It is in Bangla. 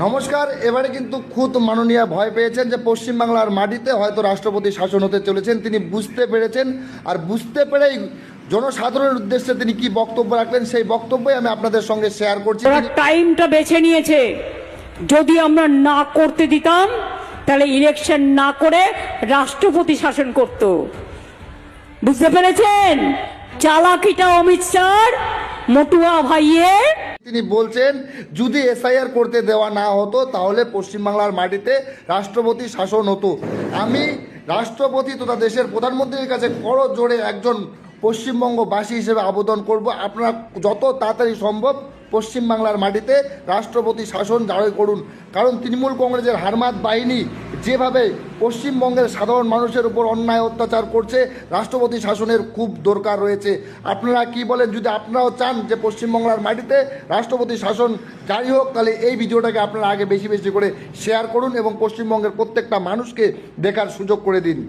নমস্কার। এবারে কিন্তু খুদ মাননীয় ভয় পেয়েছেন যে পশ্চিমবাংলার মাটিতে হয়তো রাষ্ট্রপতি শাসন হতে চলেছেন। তিনি বুঝতে পেরেছেন, আর বুঝতে পেরেই জনসাধারণের উদ্দেশ্যে তিনি কি বক্তব্য রাখলেন সেই বক্তব্যই আমি আপনাদের সঙ্গে শেয়ার করছি। ওরা টাইমটা বেছে নিয়েছে, যদি আমরা না করতে দিতাম তাহলে ইলেকশন না করে রাষ্ট্রপতি শাসন করত। বুঝতে পেরেছেন চালাকিটা অমিত শাহর, মটুয়া ভাইয়ের। তিনি বলছেন যদি এসআইআর করতে দেওয়া না হতো তাহলে পশ্চিমবাংলার মাটিতে রাষ্ট্রপতি শাসন হতো। আমি রাষ্ট্রপতি তথা দেশের প্রধানমন্ত্রীর কাছে বড় জোরে একজন পশ্চিমবঙ্গবাসী হিসেবে আবেদন করব, আপনারা যত তাড়াতাড়ি সম্ভব পশ্চিমবাংলার মাটিতে রাষ্ট্রপতি শাসন জারি করুন। কারণ তৃণমূল কংগ্রেসের হারমাত বাহিনী যেভাবে পশ্চিমবঙ্গের সাধারণ মানুষের উপর অন্যায় অত্যাচার করছে, রাষ্ট্রপতি শাসনের খুব দরকার রয়েছে। আপনারা কি বলেন? যদি আপনারাও চান যে পশ্চিমবাংলার মাটিতে রাষ্ট্রপতি শাসন জারি হোক, তাহলে এই ভিডিওটাকে আপনারা আগে বেশি বেশি করে শেয়ার করুন এবং পশ্চিমবঙ্গের প্রত্যেকটা মানুষকে দেখার সুযোগ করে দিন।